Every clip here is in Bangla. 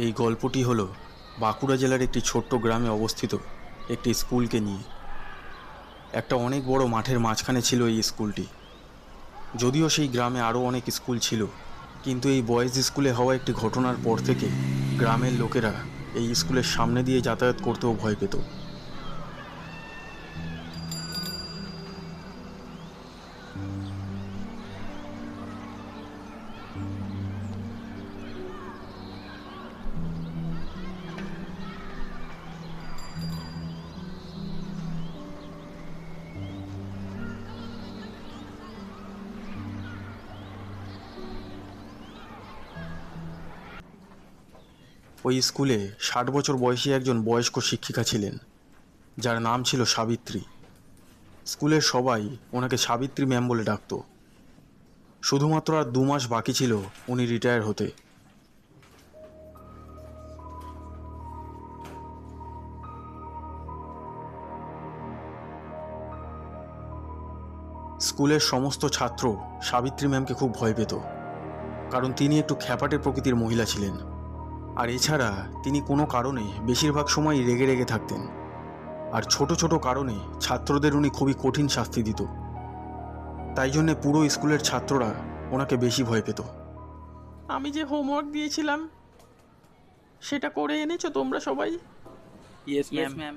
এই গল্পটি হলো বাঁকুড়া জেলার একটি ছোট্ট গ্রামে অবস্থিত একটি স্কুলকে নিয়ে। একটা অনেক বড় মাঠের মাঝখানে ছিল এই স্কুলটি। যদিও সেই গ্রামে আরও অনেক স্কুল ছিল, কিন্তু এই বয়েজ স্কুলে হওয়া একটি ঘটনার পর থেকে গ্রামের লোকেরা এই স্কুলের সামনে দিয়ে যাতায়াত করতেও ভয় পেত। ওই স্কুলে 60 বছর বয়সী একজন বয়স্ক শিক্ষিকা ছিলেন, যার নাম ছিল সাবিত্রী। স্কুলের সবাই ওনাকে সাবিত্রী ম্যাম বলে ডাকত। শুধুমাত্র আর 2 মাস বাকি ছিল উনি রিটায়ার হতে। স্কুলের সমস্ত ছাত্র সাবিত্রী ম্যামকে খুব ভয় পেত, কারণ তিনি একটু খ্যাপাটে প্রকৃতির মহিলা ছিলেন। আর এছাড়া তিনি কোনো কারণে বেশিরভাগ সময় রেগে রেগে থাকতেন, আর ছোট ছোট কারণে ছাত্রদের উনি খুবই কঠিন শাস্তি দিত। তাই জন্যে পুরো স্কুলের ছাত্ররা ওনাকে বেশি ভয় পেত। আমি যে হোমওয়ার্ক দিয়েছিলাম সেটা করে এনেছো তোমরা সবাই? Yes ma'am.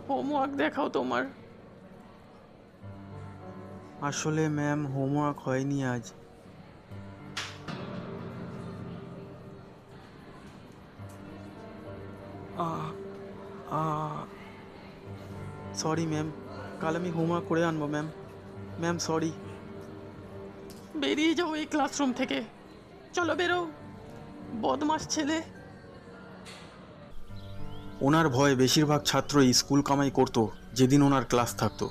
হোমওয়ার্ক দেখাও তোমার। আসলে ম্যাম, হোমওয়ার্ক হয়নি আজ। সরি ম্যাম, কাল আমি হোমওয়ার্ক করে আনবো ম্যাম। Ma'am sorry. বেরিয়ে যাও এই ক্লাসরুম থেকে, চলো বেরো, বদমাস ছেলে। ওনার ভয়ে বেশিরভাগ ছাত্র স্কুল কামাই করত যেদিন ওনার ক্লাস থাকতো।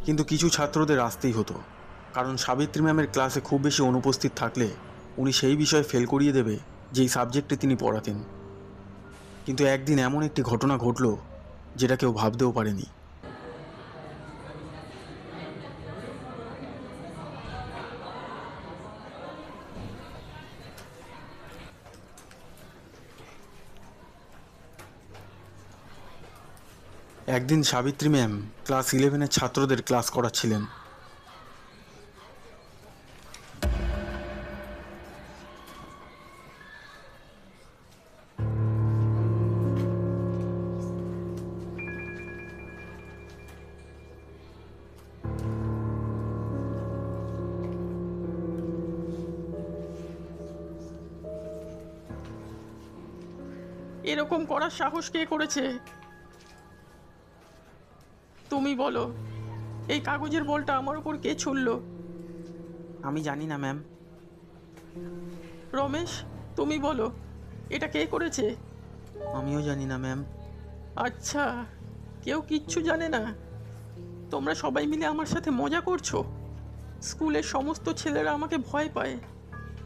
কিন্তু কিছু ছাত্রদের আসতেই হতো, কারণ সাবিত্রী ম্যামের ক্লাসে খুব বেশি অনুপস্থিত থাকলে উনি সেই বিষয়ে ফেল করিয়ে দেবে যেই সাবজেক্টে তিনি পড়াতেন। কিন্তু একদিন এমন একটি ঘটনা ঘটল যেটা কেউ ভাবতেও পারেনি। একদিন সাবিত্রী ম্যাম ক্লাস 11-এর ছাত্রদের ক্লাস করাচ্ছিলেন। এরকম করার সাহস কে করেছে? তুমি বলো, এই কাগজের বলটা আমার উপর কে ছুড়লো? আমি জানি না ম্যাম। রমেশ, তুমি বলো, এটা কে করেছে? আমিও জানি না ম্যাম। আচ্ছা, কেউ কিচ্ছু জানে না। তোমরা সবাই মিলে আমার সাথে মজা করছো। স্কুলের সমস্ত ছেলেরা আমাকে ভয় পায়,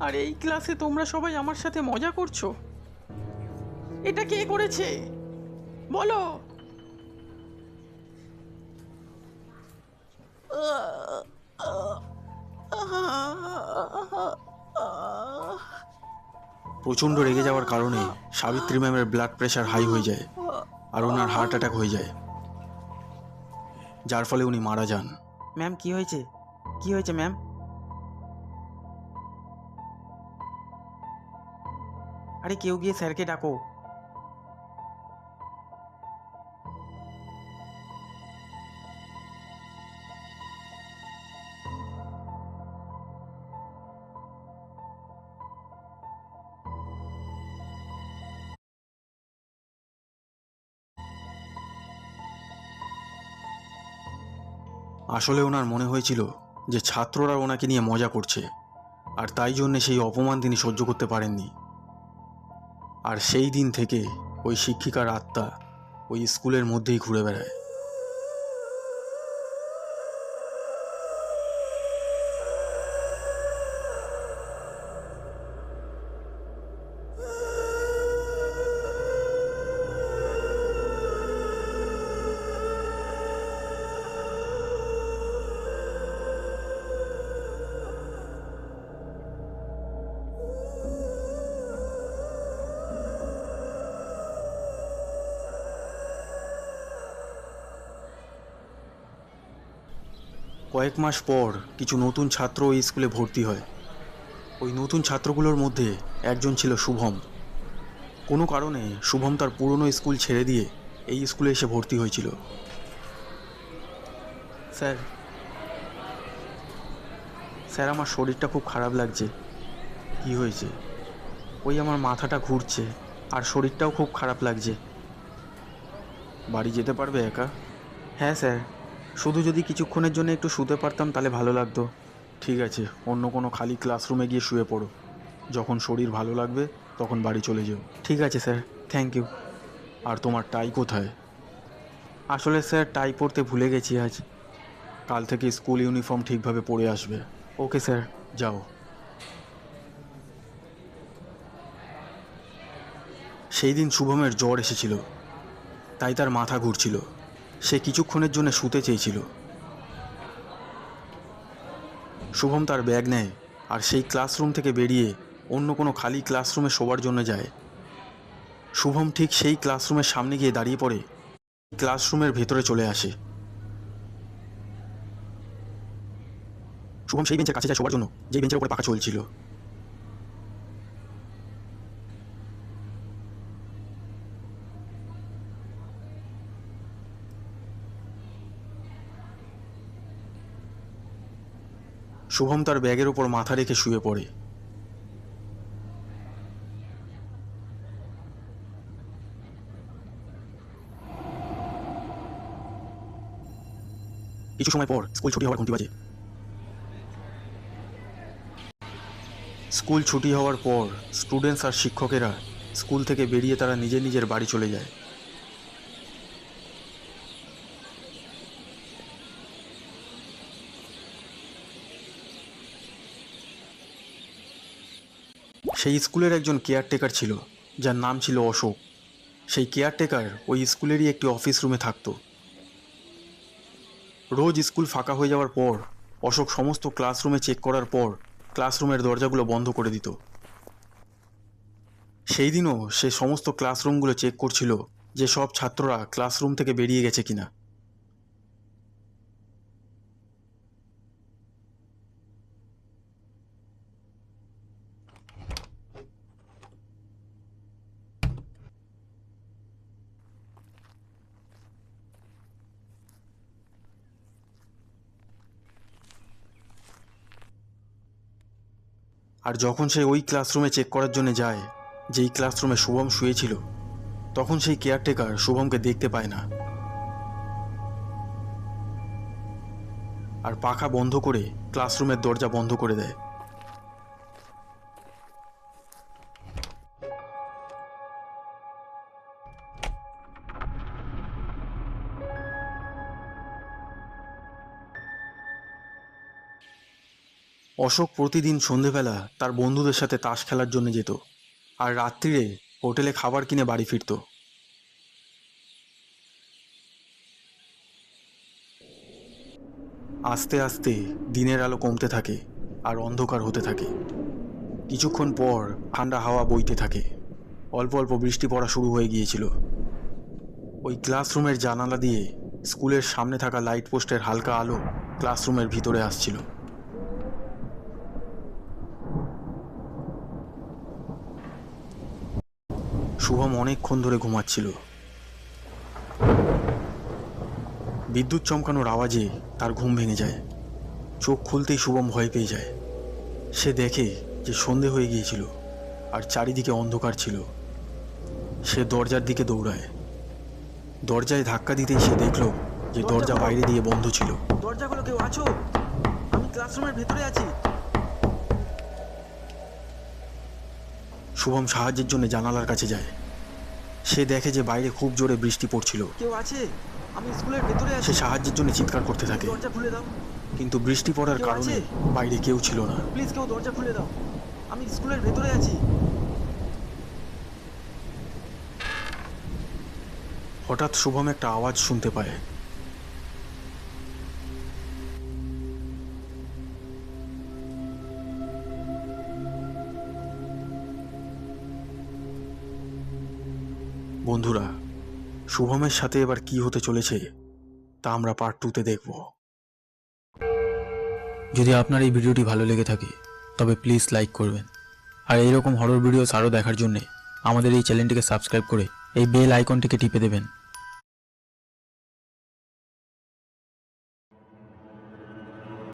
আর এই ক্লাসে তোমরা সবাই আমার সাথে মজা করছো। এটা কে করেছে বলো? প্রচণ্ড রেগে যাওয়ার কারণে সাবিত্রী ম্যামের ব্লাড প্রেশার হাই হয়ে যায়, আর ওনার হার্ট অ্যাটাক হয়ে যায়, যার ফলে উনি মারা যান। ম্যাম কি হয়েছে? কি হয়েছে ম্যাম? আরে কেউ গিয়ে স্যারকে ডাকো। আসলে ওনার মনে হয়েছিল যে ছাত্ররা ওনাকে নিয়ে মজা করছে, আর তাই জন্যে সেই অপমান তিনি সহ্য করতে পারেননি। আর সেই দিন থেকে ওই শিক্ষিকার আত্মা ওই স্কুলের মধ্যেই ঘুরে বেড়ায়। কয়েক মাস পর কিছু নতুন ছাত্র ওই স্কুলে ভর্তি হয়। ওই নতুন ছাত্রগুলোর মধ্যে একজন ছিল শুভম। কোনো কারণে শুভম তার পুরনো স্কুল ছেড়ে দিয়ে এই স্কুলে এসে ভর্তি হয়েছিল। স্যার স্যার আমার শরীরটা খুব খারাপ লাগছে। কি হয়েছে? ওই আমার মাথাটা ঘুরছে আর শরীরটাও খুব খারাপ লাগছে। বাড়ি যেতে পারবে একা? হ্যাঁ স্যার, শুধু যদি কিছুক্ষণের জন্য একটু শুতে পারতাম তাহলে ভালো লাগতো। ঠিক আছে, অন্য কোনো খালি ক্লাসরুমে গিয়ে শুয়ে পড়ো। যখন শরীর ভালো লাগবে তখন বাড়ি চলে যেও। ঠিক আছে স্যার, থ্যাংক ইউ। আর তোমার টাই কোথায়? আসলে স্যার টাই পরতে ভুলে গেছি আজ। কাল থেকে স্কুল ইউনিফর্ম ঠিকভাবে পরে আসবে। ওকে স্যার, যাও। সেই দিন শুভমের জ্বর এসেছিল, তাই তার মাথা ঘুরছিল। সে কিছুক্ষণের জন্য শুতে চেয়েছিল। শুভম তার ব্যাগ নেয় আর সেই ক্লাসরুম থেকে বেরিয়ে অন্য কোনো খালি ক্লাসরুমে শোবার জন্য যায়। শুভম ঠিক সেই ক্লাসরুমের সামনে গিয়ে দাঁড়িয়ে পড়ে। ক্লাসরুমের ভেতরে চলে আসে। শুভম সেই বেঞ্চের কাছে যায় শোবার জন্য, যেই বেঞ্চের উপরে পাখা চলছিল। শুভম তার ব্যাগের উপর মাথা রেখে শুয়ে পড়ে। কিছু সময় পর স্কুল ছুটি হওয়ার ঘন্টি বাজে। স্কুল ছুটি হওয়ার পর স্টুডেন্টস আর শিক্ষকেরা স্কুল থেকে বেরিয়ে তারা নিজের নিজের বাড়ি চলে যায়। সেই স্কুলের একজন কেয়ারটেকার ছিল, যার নাম ছিল অশোক। সেই কেয়ারটেকার ওই স্কুলেরই একটি অফিস রুমে থাকতো। রোজ স্কুল ফাঁকা হয়ে যাওয়ার পর অশোক সমস্ত ক্লাসরুমে চেক করার পর ক্লাসরুমের দরজাগুলো বন্ধ করে দিত। সেই দিনও সে সমস্ত ক্লাসরুমগুলো চেক করছিল যে সব ছাত্ররা ক্লাসরুম থেকে বেরিয়ে গেছে কিনা। আর যখন সে ওই ক্লাসরুমে চেক করার জন্য যায়, যেই ক্লাসরুমে শুভম শুয়েছিল, তখন সেই কেয়ারটেকার শুভমকে দেখতে পায় না আর পাখা বন্ধ করে ক্লাসরুমের দরজা বন্ধ করে দেয়। অশোক প্রতিদিন সন্ধেবেলা তার বন্ধুদের সাথে তাস খেলার জন্য যেত আর রাত্রিরে হোটেলে খাবার কিনে বাড়ি ফিরত। আস্তে আস্তে দিনের আলো কমতে থাকে আর অন্ধকার হতে থাকে। কিছুক্ষণ পর ঠান্ডা হাওয়া বইতে থাকে। অল্প অল্প বৃষ্টি পড়া শুরু হয়ে গিয়েছিল। ওই ক্লাসরুমের জানালা দিয়ে স্কুলের সামনে থাকা লাইট পোস্টের হালকা আলো ক্লাসরুমের ভিতরে আসছিল। শুভম অনেকক্ষণ ধরে ঘুমাচ্ছিল। বিদ্যুৎ চমকানোর আওয়াজে তার ঘুম ভেঙে যায়। চোখ খুলতেই শুভম ভয় পেয়ে যায়। সে দেখে যে সন্ধে হয়ে গিয়েছিল আর চারিদিকে অন্ধকার ছিল। সে দরজার দিকে দৌড়ায়। দরজায় ধাক্কা দিতেই সে দেখল যে দরজা বাইরে দিয়ে বন্ধ ছিল। দরজাগুলো কেউ আছো? আমি ক্লাসরুমের ভেতরে আছি। শুভম সাহায্যের জন্য জানালার কাছে যায়। সে দেখে যে বাইরে খুব জোরে বৃষ্টি পড়ছিল। কেউ আছে? আমি স্কুলের ভেতরে আছি। সে সাহায্যের জন্য চিৎকার করতে থাকে, দরজা খুলে দাও। কিন্তু বৃষ্টি পড়ার কেউ কারণে আছে? বাইরে কেউ ছিল না। প্লিজ কেউ দরজা খুলে দাও। আমি স্কুলের ভেতরে আছি। হঠাৎ শুভম একটা আওয়াজ শুনতে পায়। বন্ধুরা, শুভমের সাথে এবার কি হতে চলেছে তা আমরা পার্ট 2-তে দেখব। যদি আপনার এই ভিডিওটি ভালো লেগে থাকে তবে প্লিজ লাইক করবেন, আর এইরকম হরর ভিডিওস আরও দেখার জন্যে আমাদের এই চ্যানেলটিকে সাবস্ক্রাইব করে এই বেল আইকনটিকে টিপে দেবেন।